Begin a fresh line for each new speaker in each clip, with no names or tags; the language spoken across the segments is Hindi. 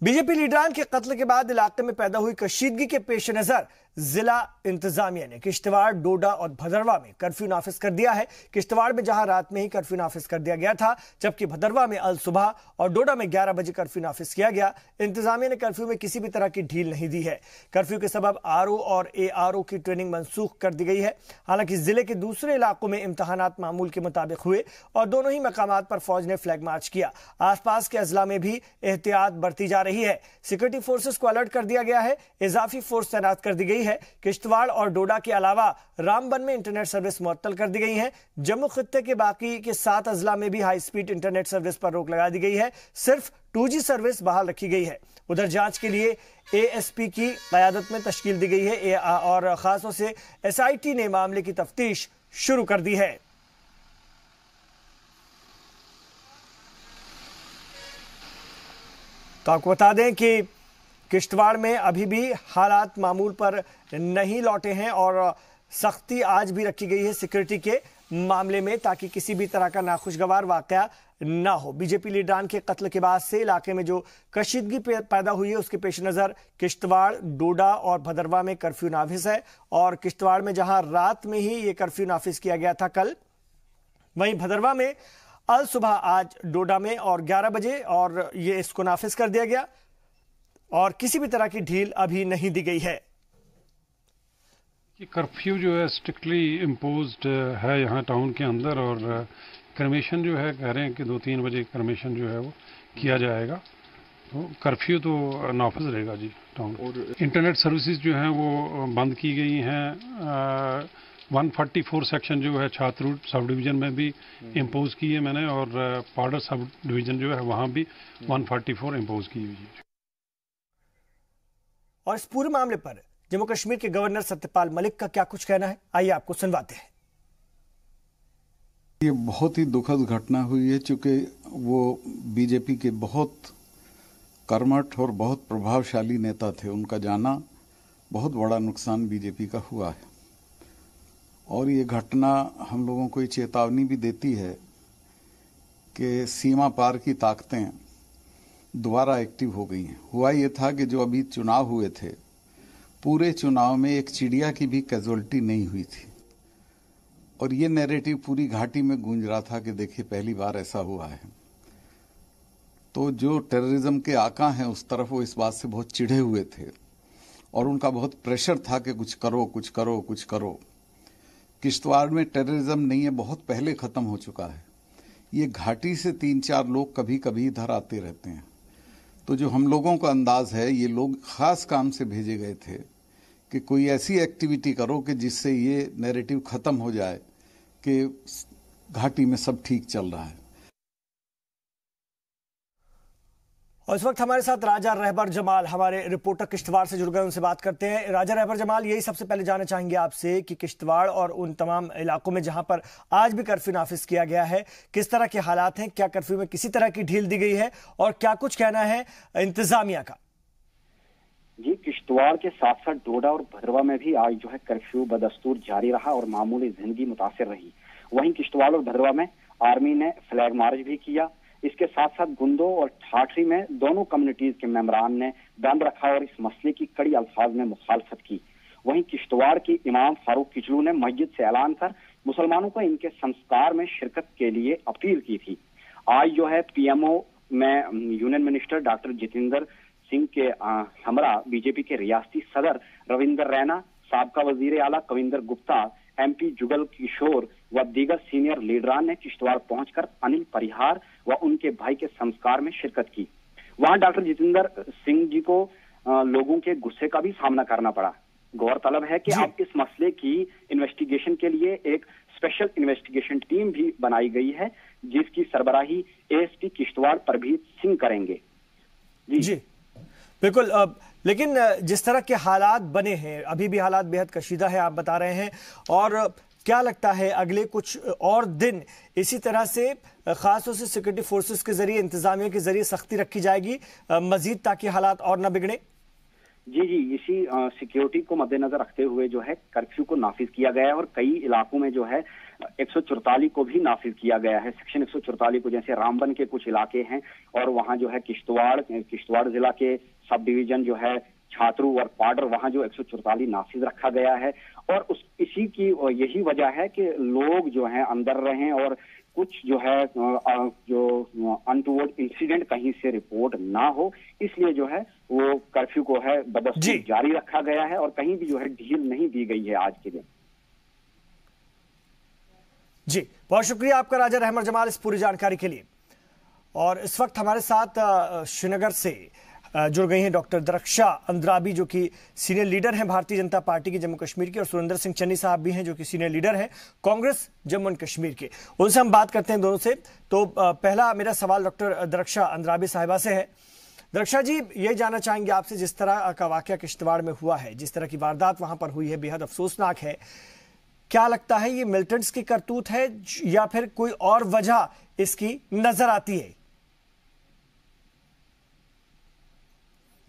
बीजेपी लीडरान के कत्ल के बाद इलाके में पैदा हुई कशीदगी के पेश नजर जिला इंतजामिया ने किश्तवाड़, डोडा और भदरवा में कर्फ्यू नाफिज कर दिया है। किश्तवाड़ में जहां रात में ही कर्फ्यू नाफिज कर दिया गया था, जबकि भदरवा में अल सुबह और डोडा में 11 बजे कर्फ्यू नाफिज किया गया। इंतजामिया ने कर्फ्यू में किसी भी तरह की ढील नहीं दी है। कर्फ्यू के सबब आरओ और एआरओ की ट्रेनिंग मनसूख कर दी गई है। हालांकि जिले के दूसरे इलाकों में इम्तहानात मामूल के मुताबिक हुए और दोनों ही मकामात पर फौज ने फ्लैग मार्च किया। आसपास के अजला में भी एहतियात बरती जा रही है। सिक्योरिटी फोर्सेस को अलर्ट कर दिया गया है। इजाफी फोर्स तैनात कर दी गई है। किश्तवाड़ और डोडा के अलावा रामबन में इंटरनेट सर्विस मुअत्तल कर दी गई है। जम्मू खित्ते के बाकी के 7 अजला में भी हाई स्पीड इंटरनेट सर्विस पर रोक लगा दी गई है। सिर्फ 2G सर्विस बहाल रखी गई है। उधर जांच के लिए एएसपी की क़यादत में तश्कील दी गई है और खासतौर से एसआईटी ने मामले की तफ्तीश शुरू कर दी है। तो आपको बता दें कि किश्तवाड़ में अभी भी हालात मामूल पर नहीं लौटे हैं और सख्ती आज भी रखी गई है सिक्योरिटी के मामले में, ताकि किसी भी तरह का नाखुशगवार वाकया ना हो। बीजेपी लीडरान के कत्ल के बाद से इलाके में जो कशीदगी पैदा हुई है, उसके पेश नज़र किश्तवाड़, डोडा और भदरवा में कर्फ्यू नाफिज है। और किश्तवाड़ में जहां रात में ही ये कर्फ्यू नाफिज किया गया था कल, वहीं भदरवा में अल सुबह आज डोडा में और 11 बजे और ये इसको नाफिज कर दिया गया और किसी भी तरह की ढील अभी नहीं दी गई है।
ये कर्फ्यू जो है स्ट्रिक्टली इम्पोज्ड है यहाँ टाउन के अंदर और क्रमेशन जो है कह रहे हैं कि 2-3 बजे क्रमेशन जो है वो किया जाएगा। तो कर्फ्यू तो नाफिज रहेगा जी टाउन। और इंटरनेट सर्विसेज जो हैं वो बंद की गई हैं। 144 सेक्शन जो है छात्र सब डिवीज़न में भी इम्पोज की है मैंने और पाउडर सब डिवीज़न जो है वहाँ भी 144 इम्पोज की हुई है।
और इस पूरे मामले पर जम्मू कश्मीर के गवर्नर सत्यपाल मलिक का क्या कुछ कहना है, आइए आपको सुनवाते हैं।
ये बहुत ही दुखद घटना हुई है, चूंकि वो बीजेपी के बहुत कर्मठ और बहुत प्रभावशाली नेता थे। उनका जाना बहुत बड़ा नुकसान बीजेपी का हुआ है और ये घटना हम लोगों को ये चेतावनी भी देती है कि सीमा पार की ताकतें दोबारा एक्टिव हो गई हैं। हुआ ये था कि जो अभी चुनाव हुए थे, पूरे चुनाव में एक चिड़िया की भी कैजुअलिटी नहीं हुई थी और ये नैरेटिव पूरी घाटी में गूंज रहा था कि देखिए पहली बार ऐसा हुआ है। तो जो टेररिज्म के आका हैं उस तरफ वो इस बात से बहुत चिढ़े हुए थे और उनका बहुत प्रेशर था कि कुछ करो कुछ करो कुछ करो। किश्तवाड़ में टेररिज्म नहीं है, बहुत पहले खत्म हो चुका है। ये घाटी से 3-4 लोग कभी कभी इधर आते रहते हैं। तो जो हम लोगों का अंदाज है, ये लोग खास काम से भेजे गए थे कि कोई ऐसी एक्टिविटी करो कि जिससे ये नैरेटिव खत्म हो जाए कि घाटी में सब ठीक चल रहा है।
और इस वक्त हमारे साथ राजा रहबर जमाल, हमारे रिपोर्टर किश्तवाड़ से जुड़ गए, उनसे बात करते हैं। राजा रहबर जमाल, यही सबसे पहले जानना चाहेंगे आपसे कि किश्तवाड़ और उन तमाम इलाकों में जहां पर आज भी कर्फ्यू नाफिज किया गया है, किस तरह के हालात हैं? क्या कर्फ्यू में किसी तरह की ढील दी गई है और क्या कुछ कहना है इंतजामिया का?
जी, किश्तवाड़ के साथ साथ डोडा और भदरवा में भी आज जो है कर्फ्यू बदस्तूर जारी रहा और मामूली जिंदगी मुतासिर रही। वहीं किश्तवाड़ और भदरवा में आर्मी ने फ्लैग मार्च भी किया। इसके साथ साथ गुंदो और ठाठरी में दोनों कम्युनिटीज के मेंबरान ने बंद रखा और इस मसले की कड़ी अल्फाज में मुखालफत की। वहीं किश्तवाड़ की इमाम फारूक किचलू ने मस्जिद से ऐलान कर मुसलमानों को इनके संस्कार में शिरकत के लिए अपील की थी। आज जो है पीएमओ में union minister doctor Jitendra Singh के हमरा बीजेपी के रियासती सदर रविंदर रैना, साबका वजीर आला कविंदर गुप्ता, एमपी जुगल किशोर व दीगर सीनियर लीडरान ने किश्तवाड़ पहुंचकर अनिल परिहार व उनके भाई के संस्कार में शिरकत की। वहां डॉक्टर जितेंद्र सिंह जी को लोगों के गुस्से का भी सामना करना पड़ा। गौरतलब है कि अब इस मसले की इन्वेस्टिगेशन के लिए एक स्पेशल इन्वेस्टिगेशन टीम भी बनाई गई है, जिसकी सरबराही एएसपी किश्तवाड़ परभीत सिंह करेंगे।
जी बिल्कुल। लेकिन जिस तरह के हालात बने हैं, अभी भी हालात बेहद कशीदा है आप बता रहे हैं, और क्या लगता है अगले कुछ और दिन इसी तरह से खासतौर से सिक्योरिटी फोर्सेस के जरिए, इंतजामिया के जरिए सख्ती रखी जाएगी मजीद, ताकि हालात और न बिगड़े?
जी, इसी सिक्योरिटी को मद्देनजर रखते हुए जो है कर्फ्यू को नाफिज किया गया है और कई इलाकों में जो है 144 को भी नाफिज किया गया है। सेक्शन 144 को, जैसे रामबन के कुछ इलाके हैं और वहां जो है किश्तवाड़ जिला के सब डिवीजन जो है छात्रू और पाडर, वहां जो 144 नाफिज रखा गया है। और इसी की यही वजह है कि लोग जो हैं अंदर रहें और कुछ जो है जो अनटूवर्ड इंसिडेंट कहीं से रिपोर्ट ना हो, इसलिए जो है वो कर्फ्यू को है बदस्तूर जारी रखा गया है और कहीं भी जो है ढील नहीं दी गई है आज के दिन।
जी, बहुत शुक्रिया आपका राजा रहमत जमाल इस पूरी जानकारी के लिए। और इस वक्त हमारे साथ श्रीनगर से जुड़ गई हैं डॉक्टर दरक्षा अंद्राबी, जो कि सीनियर लीडर हैं भारतीय जनता पार्टी के जम्मू कश्मीर के, और सुरेंद्र सिंह चन्नी साहब भी हैं जो कि सीनियर लीडर हैं कांग्रेस जम्मू एंड कश्मीर के। उनसे हम बात करते हैं दोनों से। तो पहला मेरा सवाल डॉक्टर दरक्षा अंद्राबी साहिबा से है। दरक्षा जी, ये जानना चाहेंगे आपसे, जिस तरह का वाकया किश्तवाड़ में हुआ है, जिस तरह की वारदात वहां पर हुई है, बेहद अफसोसनाक है। क्या लगता है ये मिलिटेंट्स की करतूत है या फिर कोई और वजह इसकी नजर आती है?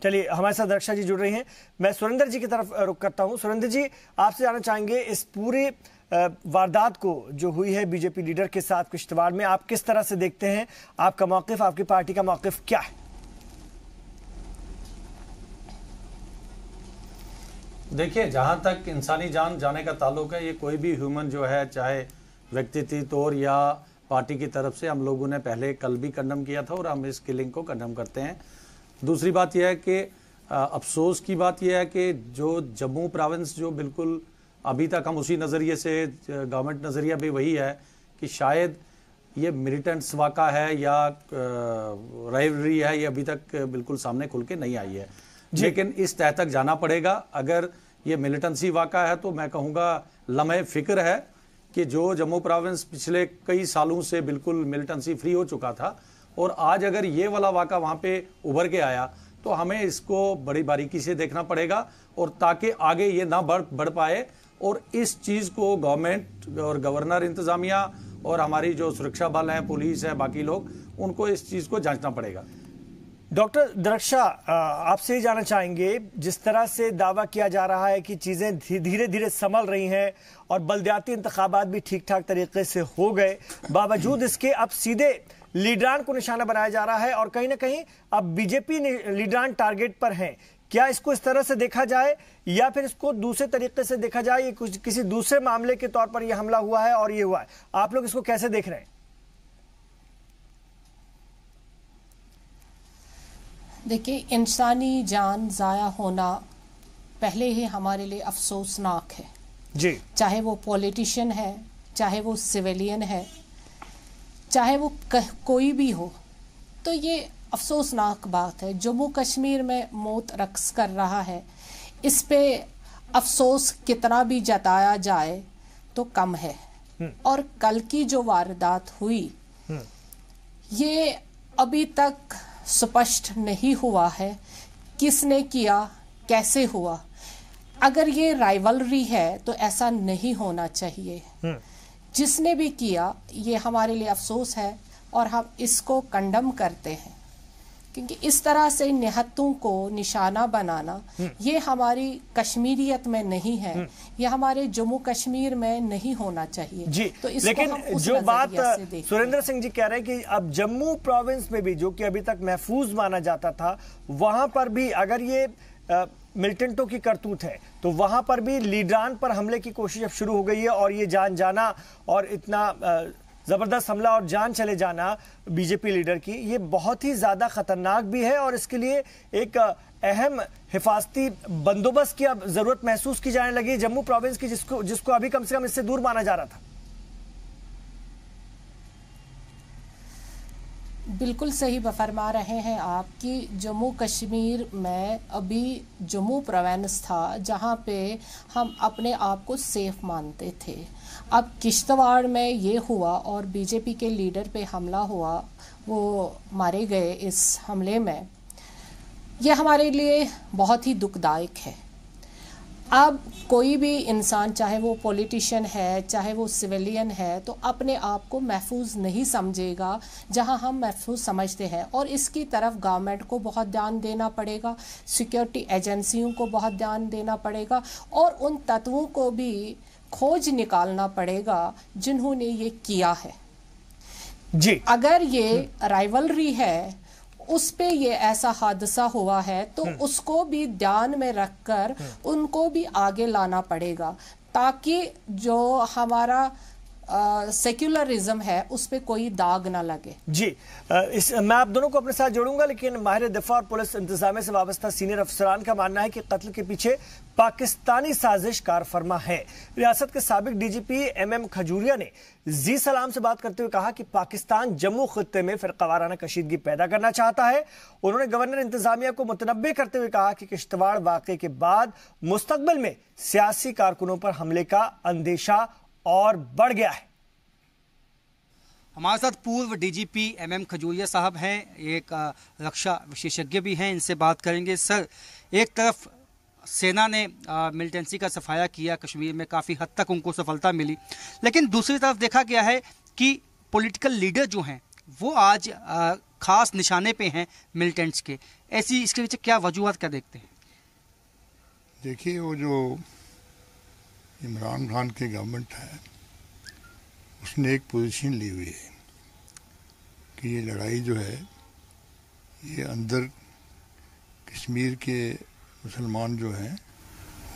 चलिए, हमारे साथ दरक्षा जी जुड़ रही हैं। मैं सुरेंद्र जी की तरफ रुख करता हूं। सुरेंद्र जी, आपसे जानना चाहेंगे इस पूरी वारदात को जो हुई है बीजेपी लीडर के साथ किश्तवाड़ में, आप किस तरह से देखते हैं? आपका मौकिफ, आपकी पार्टी का मौकिफ क्या है?
देखिए, जहां तक इंसानी जान जाने का ताल्लुक है, ये कोई भी ह्यूमन जो है, चाहे व्यक्तिगत तौर या पार्टी की तरफ से, हम लोगों ने पहले कल भी कंडम किया था और हम इस किलिंग को कंडम करते हैं। दूसरी बात यह है कि अफसोस की बात यह है कि जो जम्मू प्रोविंस, जो बिल्कुल अभी तक हम उसी नज़रिए से, गवर्नमेंट नज़रिया भी वही है कि शायद ये मिलिटेंट्स वाक़ा है या राइवलरी है, ये अभी तक बिल्कुल सामने खुल के नहीं आई है। लेकिन इस तह तक जाना पड़ेगा। अगर ये मिलिटेंसी वाक़ा है तो मैं कहूँगा लम्हे फ़िक्र है कि जो जम्मू प्रोविंस पिछले कई सालों से बिल्कुल मिलिटेंसी फ्री हो चुका था, और आज अगर ये वाला वाक़ा वहाँ पे उभर के आया तो हमें इसको बड़ी बारीकी से देखना पड़ेगा, और ताकि आगे ये ना बढ़ पाए। और इस चीज़ को गवर्नमेंट और गवर्नर, इंतज़ामिया और हमारी जो सुरक्षा बल हैं, पुलिस है, बाकी लोग, उनको इस चीज़ को जांचना पड़ेगा।
डॉक्टर दरक्षा, आपसे ही जानना चाहेंगे, जिस तरह से दावा किया जा रहा है कि चीज़ें धीरे धीरे संभल रही हैं और बल्दियाती इंतखाबात भी ठीक ठाक तरीके से हो गए, बावजूद इसके अब सीधे लीडरान को निशाना बनाया जा रहा है और कहीं ना कहीं अब बीजेपी लीडरान टारगेट पर हैं। क्या इसको इस तरह से देखा जाए या फिर इसको दूसरे तरीके से देखा जाए, ये कुछ किसी दूसरे मामले के तौर पर यह हमला हुआ है और ये हुआ है? आप लोग इसको कैसे देख रहे हैं?
देखिए, इंसानी जान जाया होना पहले ही हमारे लिए अफसोसनाक है
जी।
चाहे वो पॉलिटिशियन है, चाहे वो सिविलियन है, चाहे वो कोई भी हो, तो ये अफसोसनाक बात है। जम्मू कश्मीर में मौत रक्स कर रहा है, इस पे अफसोस कितना भी जताया जाए तो कम है। और कल की जो वारदात हुई, ये अभी तक स्पष्ट नहीं हुआ है किसने किया, कैसे हुआ। अगर ये राइवलरी है तो ऐसा नहीं होना चाहिए। जिसने भी किया, ये हमारे लिए अफसोस है और हम इसको कंडम करते हैं, क्योंकि इस तरह से निहत्तों को निशाना बनाना ये हमारी कश्मीरियत में नहीं है, ये हमारे जम्मू कश्मीर में नहीं होना चाहिए
जी।
तो इसको
लेकिन
हम उस
जो बात
नजरिए से
सुरेंद्र सिंह जी कह रहे हैं कि अब जम्मू प्रोविंस में भी, जो कि अभी तक महफूज माना जाता था, वहां पर भी अगर ये मिलिटेंटों की करतूत है तो वहां पर भी लीडरान पर हमले की कोशिश अब शुरू हो गई है, और ये जान जाना और इतना जबरदस्त हमला और जान चले जाना बीजेपी लीडर की, ये बहुत ही ज्यादा खतरनाक भी है और इसके लिए एक अहम हिफाजती बंदोबस्त की अब जरूरत महसूस की जाने लगी जम्मू प्रोविंस की, जिसको अभी कम से कम इससे दूर माना जा रहा था।
बिल्कुल सही फरमा रहे हैं आप कि जम्मू कश्मीर में अभी जम्मू प्रोविंस था जहां पे हम अपने आप को सेफ मानते थे। अब किश्तवाड़ में ये हुआ और बीजेपी के लीडर पे हमला हुआ, वो मारे गए इस हमले में, ये हमारे लिए बहुत ही दुखदायक है। अब कोई भी इंसान, चाहे वो पॉलिटिशियन है, चाहे वो सिविलियन है, तो अपने आप को महफूज नहीं समझेगा जहां हम महफूज समझते हैं, और इसकी तरफ गवर्नमेंट को बहुत ध्यान देना पड़ेगा, सिक्योरिटी एजेंसियों को बहुत ध्यान देना पड़ेगा, और उन तत्वों को भी खोज निकालना पड़ेगा जिन्होंने ये किया है
जी।
अगर ये राइवलरी है, उस पे ये ऐसा हादसा हुआ है, तो उसको भी ध्यान में रखकर उनको भी आगे लाना पड़ेगा, ताकि जो हमारा सेक्युलरिज्म है उस पे कोई दाग ना लगे। जी,
मैं आप दोनों को अपने साथ जोड़ूंगा, लेकिन माहिर दिफा और पुलिस इंतजामिया से वाबस्ता सीनियर अफसरान का मानना है कि कत्ल के पीछे पाकिस्तानी साजिश कार फरमा है। रियासत के साबिक डीजीपी MM खजूरिया ने जी सलाम से बात करते हुए कहा कि पाकिस्तान जम्मू खित्ते में फिरकावाराना कशीदगी पैदा करना चाहता है। उन्होंने गवर्नर इंतजामिया को मुतनब्बे करते हुए कहा कि किश्तवाड़ वाकये के बाद मुस्तकबिल में सियासी कारकुनों पर हमले का अंदेशा और बढ़ गया है।
हमारे साथ पूर्व डीजीपी MM खजूरिया साहब हैं, एक रक्षा विशेषज्ञ भी हैं, इनसे बात करेंगे। सर, एक तरफ सेना ने मिलिटेंसी का सफाया किया, कश्मीर में काफ़ी हद तक उनको सफलता मिली, लेकिन दूसरी तरफ देखा गया है कि पॉलिटिकल लीडर जो हैं वो आज खास निशाने पे हैं मिलिटेंट्स के। ऐसी इसके पीछे क्या वजूहत क्या देखते हैं?
देखिए, वो जो इमरान खान की गवर्नमेंट है उसने एक पोजीशन ली हुई है कि ये लड़ाई जो है ये अंदर कश्मीर के मुसलमान जो हैं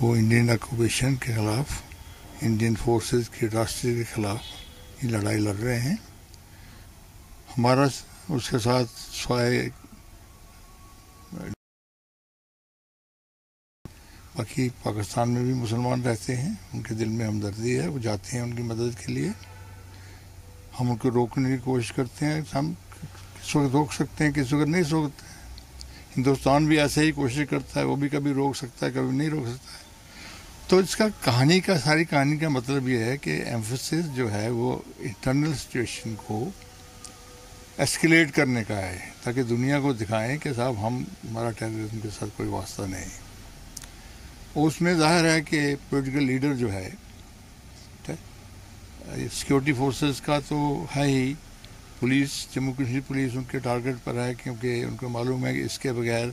वो इंडियन ऑक्यूपेशन के ख़िलाफ़, इंडियन फोर्सेस के रास्ते के ख़िलाफ़ ये लड़ाई लड़ रहे हैं। हमारा उसके साथ स्वाय बाकी पाकिस्तान में भी मुसलमान रहते हैं, उनके दिल में हमदर्दी है, वो जाते हैं उनकी मदद के लिए। हम उनको रोकने की कोशिश करते हैं, हम किस वक्त रोक सकते हैं, किस वक्त नहीं रोक सकते हैं। हिंदुस्तान भी ऐसे ही कोशिश करता है, वो भी कभी रोक सकता है, कभी नहीं रोक सकता है। तो इसका सारी कहानी का मतलब ये है कि एम्फेसिस जो है वो इंटरनल सिचुएशन को एस्केलेट करने का है, ताकि दुनिया को दिखाएं कि साहब हमारा टेररिज्म के साथ कोई वास्ता नहीं। उसमें जाहिर है कि पॉलिटिकल लीडर जो है, सिक्योरिटी फोर्सेस का तो है ही, पुलिस, जम्मू कश्मीर पुलिस उनके टारगेट पर है, क्योंकि उनको मालूम है कि इसके बगैर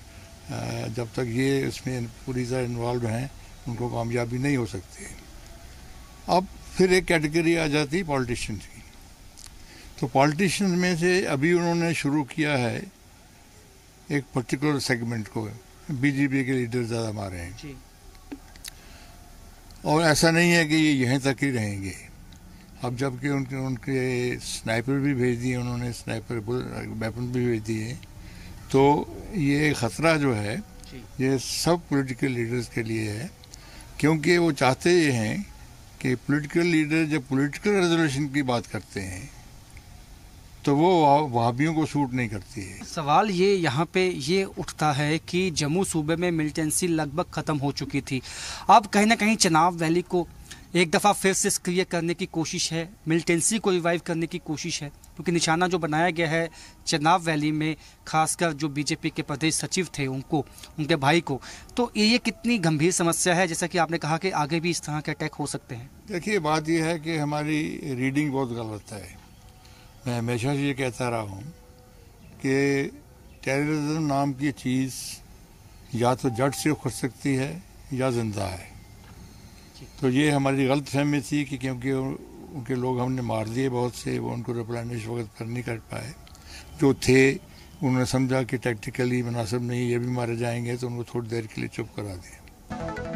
जब तक ये इसमें पूरी तरह इन्वॉल्व हैं उनको कामयाबी नहीं हो सकती। अब फिर एक कैटेगरी आ जाती है पॉलिटिशियंस की। तो पॉलिटिशियंस में से अभी उन्होंने शुरू किया है एक पर्टिकुलर सेगमेंट को, बीजेपी के लीडर ज़्यादा मारे हैं, और ऐसा नहीं है कि ये यहीं तक ही रहेंगे। अब जबकि उनके स्नाइपर भी भेज दिए उन्होंने, स्नाइपर वेपन भी भेज दिए, तो ये ख़तरा जो है ये सब पॉलिटिकल लीडर्स के लिए है, क्योंकि वो चाहते ये हैं कि पॉलिटिकल लीडर जब पॉलिटिकल रेजोल्यूशन की बात करते हैं तो वो वहाबियों को सूट नहीं करती है।
सवाल ये यहाँ पे ये उठता है कि जम्मू सूबे में मिलिटेंसी लगभग ख़त्म हो चुकी थी, अब कहीं ना कहीं चिनाब वैली को एक दफ़ा फिर से सक्रिय करने की कोशिश है, मिलिटेंसी को रिवाइव करने की कोशिश है, क्योंकि निशाना जो बनाया गया है चिनाब वैली में, खासकर जो बीजेपी के प्रदेश सचिव थे उनको, उनके भाई को, तो ये कितनी गंभीर समस्या है, जैसा कि आपने कहा कि आगे भी इस तरह के अटैक हो सकते हैं?
देखिए, बात यह है कि हमारी रीडिंग बहुत गलत है। मैं हमेशा से ये कहता रहा हूँ कि टेररिज्म नाम की चीज़ या तो जड़ से उखड़ सकती है या जिंदा है। तो ये हमारी गलत फहमी थी कि क्योंकि उनके लोग हमने मार दिए बहुत से, वो उनको रिप्लेनिश वक्त पर नहीं कर पाए। जो थे उन्होंने समझा कि टैक्टिकली मुनासिब नहीं, ये भी मारे जाएंगे, तो उनको थोड़ी देर के लिए चुप करा दिया।